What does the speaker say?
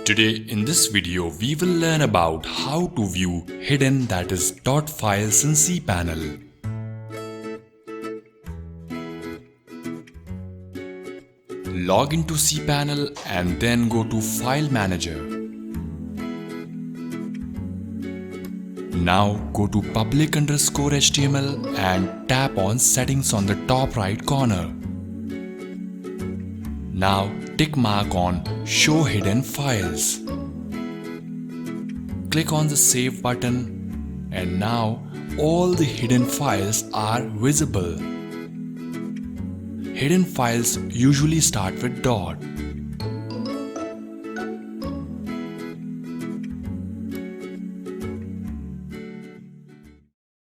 Today in this video we will learn about how to view hidden, that is .dot files in cPanel. Log into cPanel and then go to File Manager. Now go to public_HTML and tap on Settings on the top right corner. Now tick mark on Show Hidden Files. Click on the Save button and now all the hidden files are visible. Hidden files usually start with dot.